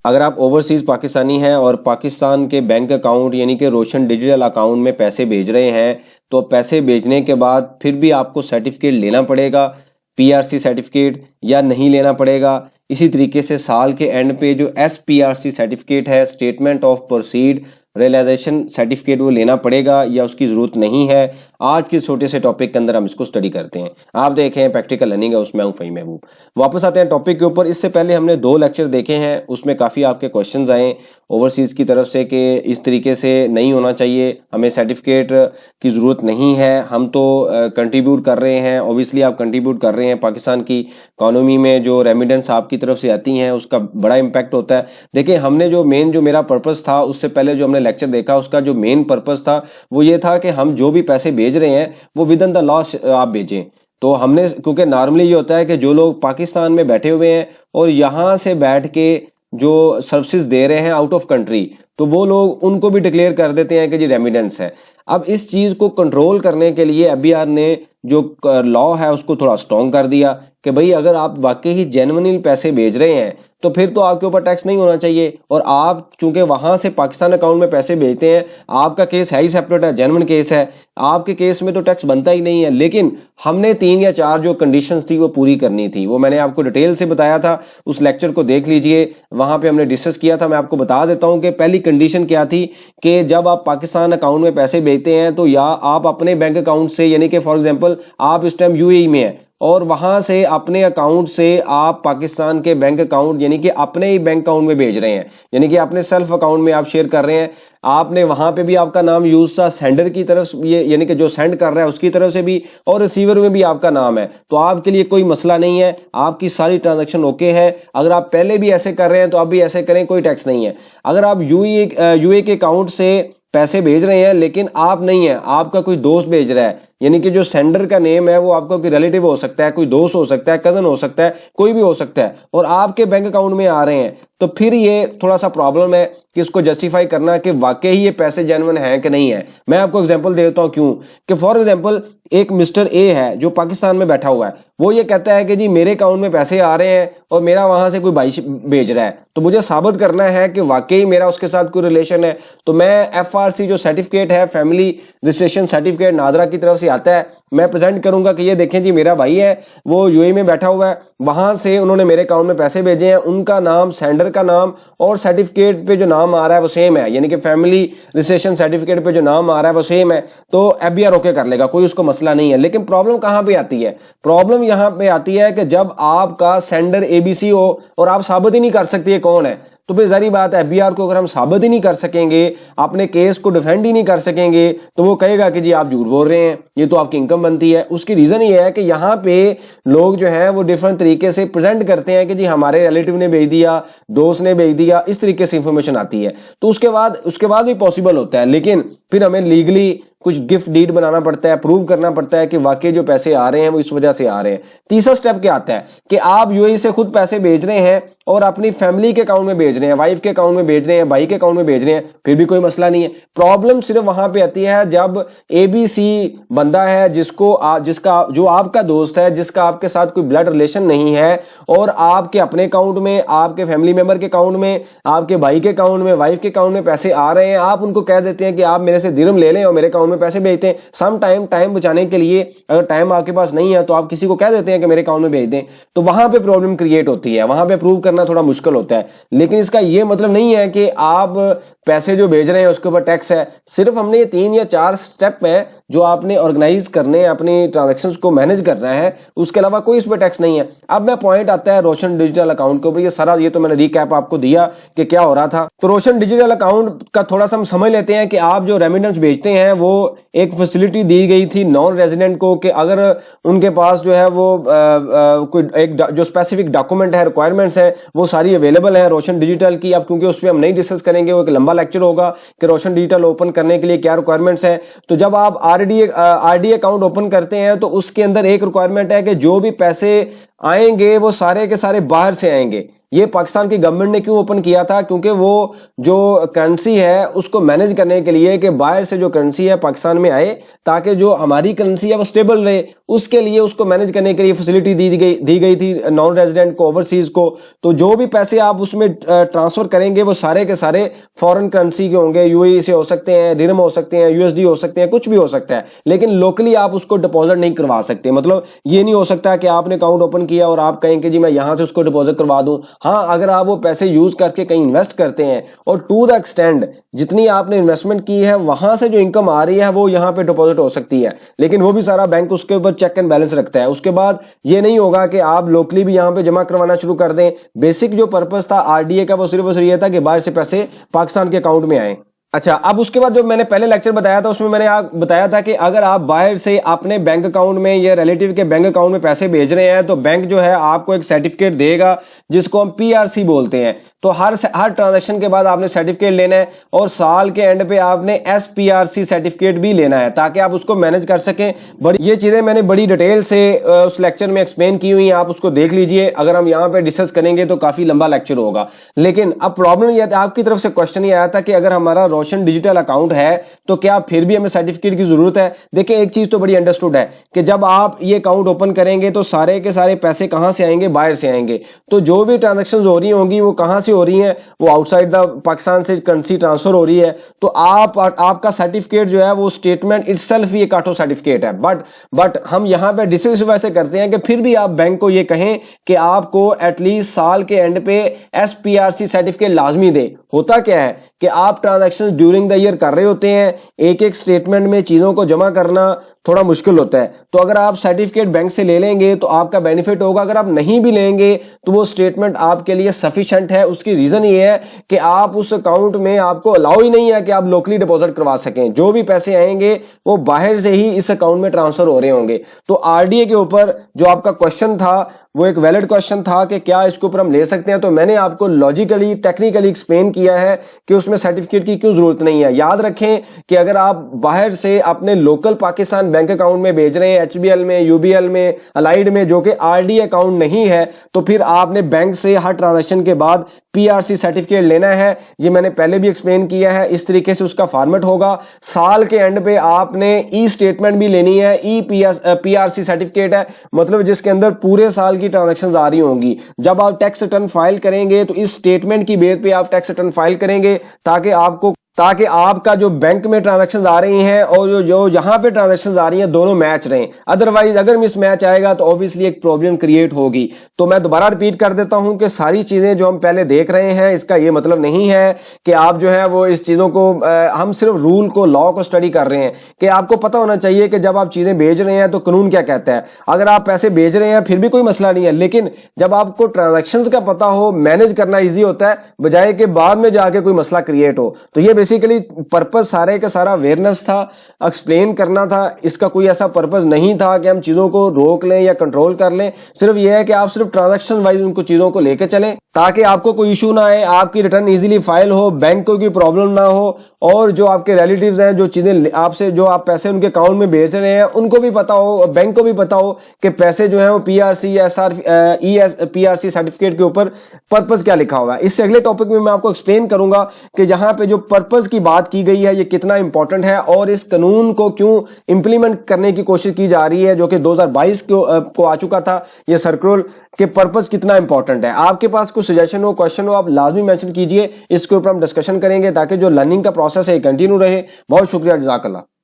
اگر آپ اوورسیز پاکستانی ہیں اور پاکستان کے بینک اکاؤنٹ یعنی کہ روشن ڈیجیٹل اکاؤنٹ میں پیسے بھیج رہے ہیں تو پیسے بھیجنے کے بعد پھر بھی آپ کو سرٹیفکیٹ لینا پڑے گا، پی آر سی سرٹیفکیٹ، یا نہیں لینا پڑے گا۔ اسی طریقے سے سال کے اینڈ پہ جو S P R C certificate ہے، statement of proceed realisation certificate, وہ لینا پڑے گا یا اس کی ضرورت نہیں ہے۔ آج کے چھوٹے سے ٹاپک کے اندر ہم اس کو سٹڈی کرتے ہیں۔ آپ دیکھیں پریکٹیکل لرننگ ہے، اس میں ہوں فہیم محبوب۔ واپس آتے ہیں ٹاپک کے اوپر۔ اس سے پہلے ہم نے 2 لیکچر دیکھے ہیں، اس میں کافی آپ کے کوشچنز آئے اوورسیز کی طرف سے کہ اس طریقے سے نہیں ہونا چاہیے، ہمیں سرٹیفکیٹ کی ضرورت نہیں ہے، ہم تو کنٹریبیوٹ کر رہے ہیں۔ اوبویسلی آپ کنٹریبیوٹ کر رہے ہیں، پاکستان کی اکانومی میں جو ریمیڈنس آپ کی طرف سے آتی ہیں اس کا بڑا امپیکٹ ہوتا ہے۔ دیکھیں ہم نے جو میرا پرپس تھا، اس سے پہلے جو ہم نے لیکچر دیکھا، اس کا جو مین پرپس تھا وہ یہ تھا کہ ہم جو بھی پیسے بھیج رہے ہیں وہ ود ان دا لا آپ بھیجیں۔ تو ہم نے، کیونکہ نارملی یہ ہوتا ہے کہ جو لوگ پاکستان میں بیٹھے ہوئے ہیں اور یہاں سے بیٹھ کے جو سروسز دے رہے ہیں آؤٹ آف کنٹری، تو وہ لوگ ان کو بھی ڈکلیئر کر دیتے ہیں کہ جی ریمیڈنس ہے۔ اب اس چیز کو کنٹرول کرنے کے لیے ایف بی آر نے جو لا ہے اس کو تھوڑا اسٹرانگ کر دیا کہ بھئی اگر آپ واقعی ہی جینوئنلی پیسے بھیج رہے ہیں تو پھر تو آپ کے اوپر ٹیکس نہیں ہونا چاہیے، اور آپ چونکہ وہاں سے پاکستان اکاؤنٹ میں پیسے بھیجتے ہیں، آپ کا کیس ہے ہی سیپریٹ ہے، جینوئن کیس ہے، آپ کے کیس میں تو ٹیکس بنتا ہی نہیں ہے۔ لیکن ہم نے 3 یا 4 جو کنڈیشنز تھی وہ پوری کرنی تھی، وہ میں نے آپ کو ڈیٹیل سے بتایا تھا، اس لیکچر کو دیکھ لیجئے، وہاں پہ ہم نے ڈسکس کیا تھا۔ میں آپ کو بتا دیتا ہوں کہ پہلی کنڈیشن کیا تھی کہ جب آپ پاکستان اکاؤنٹ میں پیسے بھیجتے ہیں تو یا آپ اپنے بینک اکاؤنٹ سے، یعنی کہ فار ایگزامپل آپ اس ٹائم یو اے ای میں ہیں اور وہاں سے اپنے اکاؤنٹ سے آپ پاکستان کے بینک اکاؤنٹ یعنی کہ اپنے ہی بینک اکاؤنٹ میں بھیج رہے ہیں، یعنی کہ اپنے سیلف اکاؤنٹ میں آپ شیئر کر رہے ہیں، آپ نے وہاں پہ بھی آپ کا نام یوز تھا، سینڈر کی طرف یہ یعنی کہ جو سینڈ کر رہا ہے اس کی طرف سے بھی، اور ریسیور میں بھی آپ کا نام ہے، تو آپ کے لیے کوئی مسئلہ نہیں ہے، آپ کی ساری ٹرانزیکشن اوکے ہے۔ اگر آپ پہلے بھی ایسے کر رہے ہیں تو آپ بھی ایسے کریں، کوئی ٹیکس نہیں ہے۔ اگر آپ یو اے کے اکاؤنٹ سے پیسے بھیج رہے ہیں لیکن آپ نہیں ہیں، آپ کا کوئی دوست بھیج رہا ہے، یعنی کہ جو سینڈر کا نیم ہے وہ آپ کا کوئی ریلیٹیو ہو سکتا ہے، کوئی دوست ہو سکتا ہے، کزن ہو سکتا ہے، کوئی بھی ہو سکتا ہے، اور آپ کے بینک اکاؤنٹ میں آ رہے ہیں، تو پھر یہ تھوڑا سا پرابلم ہے کہ اس کو جسٹیفائی کرنا کہ واقعی یہ پیسے جینوئن ہیں کہ نہیں ہے۔ میں آپ کو اگزامپل دیتا ہوں کیوں، کہ فار ایگزامپل ایک مسٹر اے ہے جو پاکستان میں بیٹھا ہوا ہے، وہ یہ کہتا ہے کہ جی میرے اکاؤنٹ میں پیسے آ رہے ہیں اور میرا وہاں سے کوئی بھائی بھیج رہا ہے، تو مجھے ثابت کرنا ہے کہ واقعی میرا اس کے ساتھ کوئی ریلیشن ہے، تو میں ایف آر سی جو سرٹیفکیٹ ہے، فیملی رجسٹریشن سرٹیفکیٹ نادرا کی طرف سے آتا ہے، میں پریزنٹ کروں گا کہ یہ دیکھیں جی میرا بھائی ہے، وہ یو اے میں بیٹھا ہوا ہے، وہاں سے انہوں نے میرے اکاؤنٹ میں پیسے بھیجے ہیں، ان کا نام، سینڈر کا نام اور سرٹیفکیٹ پہ جو نام آ رہا ہے وہ سیم ہے، یعنی کہ فیملی رجسٹریشن سرٹیفکیٹ پہ جو نام آ رہا ہے وہ سیم ہے، تو ایف بی آر اوکے کر لے گا، کوئی اس کو مسئلہ نہیں ہے۔ لیکن پرابلم کہاں پہ آتی ہے؟ پرابلم یہاں پہ آتی ہے کہ جب آپ کا سینڈر اے بی سی ہو اور آپ ثابت ہی نہیں کر سکتے یہ کون ہے، تو پھر ظاہری بات ہے ایف بی آر کو اگر ہم ثابت ہی نہیں کر سکیں گے، اپنے کیس کو ڈیفینڈ ہی نہیں کر سکیں گے، تو وہ کہے گا کہ جی آپ جھوٹ بول رہے ہیں، یہ تو آپ کی انکم بنتی ہے۔ اس کی ریزن یہ ہے کہ یہاں پہ لوگ جو ہیں وہ ڈیفرنٹ طریقے سے پریزنٹ کرتے ہیں کہ جی ہمارے ریلیٹیو نے بھیج دیا، دوست نے بھیج دیا، اس طریقے سے انفارمیشن آتی ہے، تو اس کے بعد بھی پاسبل ہوتا ہے، لیکن پھر ہمیں لیگلی کچھ گفٹ ڈیڈ بنانا پڑتا ہے، پروو کرنا پڑتا ہے کہ واقعی جو پیسے آ رہے ہیں وہ اس وجہ سے آ رہے ہیں۔ تیسرا سٹیپ کیا آتا ہے کہ آپ یو اے سے خود پیسے بھیج رہے ہیں اور اپنی فیملی کے اکاؤنٹ میں بھیج رہے ہیں، وائف کے اکاؤنٹ میں بھیج رہے ہیں، بھائی کے اکاؤنٹ میں بھیج رہے ہیں، پھر بھی کوئی مسئلہ نہیں ہے۔ پرابلم صرف وہاں پہ آتی ہے جب اے بی سی بندہ ہے جو آپ کا دوست ہے، جس کا آپ کے ساتھ کوئی بلڈ ریلیشن نہیں ہے، اور آپ کے اپنے اکاؤنٹ میں، آپ کے فیملی ممبر کے اکاؤنٹ میں، آپ کے بھائی کے اکاؤنٹ میں، وائف کے اکاؤنٹ میں پیسے آ رہے ہیں، آپ ان کو کہہ دیتے ہیں کہ آپ میرے سے درہم لے لیں اور میرے اکاؤنٹ میں پیسے بھیجتے ہیں۔ سم ٹائم بچانے کے لیے اگر ٹائم آپ کے پاس نہیں ہے تو آپ کسی کو کہہ دیتے ہیں کہ میرے اکاؤنٹ میں بھیج دیں، تو وہاں پہ پرابلم کریٹ ہوتی ہے، وہاں پہ پروو کرنا تھوڑا مشکل ہوتا ہے۔ لیکن اس کا یہ مطلب نہیں ہے کہ آپ پیسے جو بھیج رہے ہیں اس کے اوپر ٹیکس ہے، صرف ہم نے یہ 3 یا 4 سٹیپ ہیں جو آپ نے آرگنائز کرنے، اپنی ٹرانزیکشنز کو مینج کرنا ہے، اس کے علاوہ کوئی اس پہ ٹیکس نہیں ہے۔ اب میں پوائنٹ آتا ہے روشن ڈیجیٹل اکاؤنٹ کے اوپر، یہ تو میں نے ریکیپ آپ کو دیا کہ کیا ہو رہا تھا۔ تو روشن ڈیجیٹل اکاؤنٹ کا تھوڑا سا ہم سمجھ لیتے ہیں کہ آپ جو ریمیڈنس بھیجتے ہیں وہ ایک فیسلٹی دی گئی تھی نان ریزیڈنٹ کو کہ اگر ان کے پاس جو ہے وہ کوئی ایک جو اسپیسیفک ڈاکومنٹ ہے، ریکوائرمنٹس ہیں، وہ ساری اویلیبل ہیں روشن ڈیجیٹل کی۔ اب کیونکہ اس پہ ہم نہیں ڈسکس کریں گے، وہ ایک لمبا لیکچر ہوگا کہ روشن ڈیجیٹل اوپن کرنے کے لیے کیا ریکوائرمنٹس ہیں۔ تو جب آپ آر ڈی اکاؤنٹ اوپن کرتے ہیں تو اس کے اندر ایک ریکوائرمنٹ ہے کہ جو بھی پیسے آئیں گے وہ سارے کے سارے باہر سے آئیں گے، یہ پاکستان کی گورنمنٹ نے کیوں اوپن کیا تھا؟ کیونکہ وہ جو کرنسی ہے اس کو مینج کرنے کے لیے کہ باہر سے جو کرنسی ہے پاکستان میں آئے تاکہ جو ہماری کرنسی ہے وہ سٹیبل رہے، اس کے لیے اس کو مینج کرنے کے لیے فیسلٹی دی گئی تھی نان ریزیڈنٹ کو، اوورسیز کو. تو جو بھی پیسے آپ اس میں ٹرانسفر کریں گے وہ سارے کے سارے فورن کرنسی کے ہوں گے، یو اے ای سے ہو سکتے ہیں، ڈرہم ہو سکتے ہیں، یو ایس ڈی ہو سکتے ہیں، کچھ بھی ہو سکتا ہے، لیکن لوکلی آپ اس کو ڈپازٹ نہیں کروا سکتے. مطلب یہ نہیں ہو سکتا کہ آپ نے اکاؤنٹ اوپن کیا اور آپ کہیں کہ جی میں یہاں سے اس کو ڈپازٹ کروا دوں. ہاں اگر آپ وہ پیسے یوز کر کے کہیں انویسٹ کرتے ہیں اور ٹو دا ایکسٹینڈ جتنی آپ نے انویسٹمنٹ کی ہے وہاں سے جو انکم آ رہی ہے وہ یہاں پہ ڈپازٹ ہو سکتی ہے، لیکن وہ بھی سارا بینک اس کے اوپر چیک اینڈ بیلنس رکھتا ہے. اس کے بعد یہ نہیں ہوگا کہ آپ لوکلی بھی یہاں پہ جمع کروانا شروع کر دیں. بیسک جو پرپس تھا آر ڈی اے کا وہ صرف یہ تھا کہ باہر سے پیسے پاکستان کے اکاؤنٹ میں آئیں. اچھا، اب اس کے بعد جو میں نے پہلے لیکچر بتایا تھا اس میں نے بتایا تھا کہ اگر آپ باہر سے اپنے بینک اکاؤنٹ میں یا ریلیٹیو کے بینک اکاؤنٹ میں پیسے بھیج رہے ہیں تو بینک جو ہے آپ کو ایک سرٹیفکیٹ دے گا جس کو ہم پی آر سی بولتے ہیں. تو ہر ٹرانزیکشن کے بعد آپ نے سرٹیفکیٹ لینا ہے اور سال کے اینڈ پہ آپ نے S P R C certificate بھی لینا ہے تاکہ آپ اس کو مینج کر سکیں. یہ چیزیں میں نے بڑی ڈیٹیل سے اس لیکچر میں ایکسپلین کی ہوئی ہیں، آپ اس کو دیکھ لیجئے. اگر ہم یہاں پہ ڈسکس کریں گے تو کافی لمبا لیکچر ہوگا. لیکن اب پرابلم یہ تھا، آپ کی طرف سے کوشچن یہ آیا تھا کہ اگر ہمارا روشن ڈیجیٹل اکاؤنٹ ہے تو کیا پھر بھی ہمیں سرٹیفکیٹ کی ضرورت ہے؟ دیکھیں ایک چیز تو بڑی انڈرسٹوڈ ہے کہ جب آپ یہ اکاؤنٹ اوپن کریں گے تو سارے کے سارے پیسے کہاں سے آئیں گے؟ باہر سے آئیں گے. تو جو بھی ٹرانزیکشن ہو رہی ہوں گی وہ کہاں سے ہو رہی ہیں؟ وہ آؤٹ سائڈ دا پاکستان سے کرنسی ٹرانسفر ہو رہی ہے. تو آپ کا سرٹیفکیٹ جو ہے وہ اسٹیٹمنٹ اٹ سیلف ہی ایک آٹو سرٹیفکیٹ ہے. بٹ ہم یہاں پہ ڈسکس ویسے کرتے ہیں کہ پھر بھی آپ بینک کو یہ کہیں کہ آپ کو ایٹ لیسٹ سال کے اینڈ پہ S P R C certificate لازمی دے. ہوتا کیا ہے کہ آپ ٹرانزیکشن ڈیورنگ دا ایئر کر رہے ہوتے ہیں، ایک اسٹیٹمنٹ میں چیزوں کو جمع کرنا تھوڑا مشکل ہوتا ہے. تو اگر آپ سرٹیفکیٹ بینک سے لے لیں گے تو آپ کا بینیفٹ ہوگا. اگر آپ نہیں بھی لیں گے تو وہ اسٹیٹمنٹ آپ کے لیے سفیشینٹ ہے. اس کی ریزن یہ ہے کہ آپ اس اکاؤنٹ میں آپ کو الاؤ ہی نہیں ہے کہ آپ لوکلی ڈپازٹ کروا سکیں. جو بھی پیسے آئیں گے وہ باہر سے ہی اس اکاؤنٹ میں ٹرانسفر ہو رہے ہوں گے. تو آر ڈی اے کے اوپر جو آپ کا کوشچن تھا وہ ایک ویلڈ کوشچن تھا کہ کیا اس کے اوپر ہم لے سکتے ہیں. تو میں نے آپ کو لاجیکلی ٹیکنیکلی ایکسپلین کیا ہے کہ اس میں سرٹیفکیٹ کی کیوں ضرورت نہیں ہے. یاد رکھیں کہ اگر آپ باہر سے اپنے لوکل پاکستان بینک اکاؤنٹ میں بھیج رہے ہیں، ایچ بی ایل میں، یو بی ایل میں، الائیڈ میں، جو کہ آر ڈی اکاؤنٹ نہیں ہے، تو پھر آپ نے بینک سے ہر ٹرانزیکشن کے بعد پی آر سی سرٹیفکیٹ لینا ہے. یہ میں نے پہلے بھی ایکسپلین کیا ہے. اس طریقے سے اس کا فارمیٹ ہوگا. سال کے اینڈ پہ آپ نے ای اسٹیٹمنٹ بھی لینی ہے. ای پی آر سی سرٹیفکیٹ ہے مطلب جس کے اندر پورے سال کی ٹرانزیکشنز آ رہی ہوں گی. جب آپ ٹیکس ریٹرن فائل کریں گے تو اس اسٹیٹمنٹ کی بیس پہ آپ ٹیکس ریٹرن فائل کریں گے تاکہ آپ کا جو بینک میں ٹرانزیکشنز آ رہی ہیں اور جو یہاں پہ ٹرانزیکشنز آ رہی ہیں دونوں میچ رہیں. ادروائز اگر مس میچ آئے گا تو اوبویسلی ایک پرابلم کریٹ ہوگی. تو میں دوبارہ ریپیٹ کر دیتا ہوں کہ ساری چیزیں جو ہم پہلے دیکھ رہے ہیں اس کا یہ مطلب نہیں ہے کہ آپ جو ہے وہ اس چیزوں کو ہم صرف رول کو، لا کو اسٹڈی کر رہے ہیں. کہ آپ کو پتہ ہونا چاہیے کہ جب آپ چیزیں بھیج رہے ہیں تو قانون کیا کہتا ہے. اگر آپ پیسے بھیج رہے ہیں پھر بھی کوئی مسئلہ نہیں ہے، لیکن جب آپ کو ٹرانزیکشنز کا پتہ ہو مینج کرنا ایزی ہوتا ہے بجائے کہ بعد میں جا کے کوئی مسئلہ کریٹ ہو. تو یہ بیسیکلی پرپس سارے کا سارا اویئرنس تھا، ایکسپلین کرنا تھا. اس کا کوئی ایسا پرپس نہیں تھا کہ ہم چیزوں کو روک لیں یا کنٹرول کر لیں. صرف یہ ہے کہ آپ صرف ٹرانزیکشن وائز ان کو چیزوں کو لے کے چلیں تاکہ آپ کو کوئی ایشو نہ آئے، آپ کی ریٹرن ایزیلی فائل ہو، بینک کو کوئی پرابلم نہ ہو، اور جو آپ کے ریلیٹیوز ہیں جو چیزیں آپ سے جو آپ پیسے ان کے اکاؤنٹ میں بھیج رہے ہیں ان کو بھی پتا ہو، بینک کو بھی پتا ہو کہ پیسے جو ہیں وہ P R C P R C certificate کے اوپر پرپس کیا لکھا ہوا ہے. اس سے اگلے ٹاپک میں آپ کو ایکسپلین کروں گا کہ جہاں پہ جو پرپس کی بات کی گئی ہے یہ کتنا امپورٹنٹ ہے اور اس قانون کو کیوں امپلیمنٹ کرنے کی کوشش کی جا رہی ہے جو کہ 2022 کو آ چکا تھا یہ سرکولر، کہ پرپس کتنا امپورٹنٹ ہے. آپ کے پاس کوئی سجیشن ہو، کوشچن ہو، آپ لازمی مینشن کیجئے. اس کے اوپر ہم ڈسکشن کریں گے تاکہ جو لرننگ کا پروسیس ہے یہ کنٹینیو رہے. بہت شکریہ، جزاک اللہ.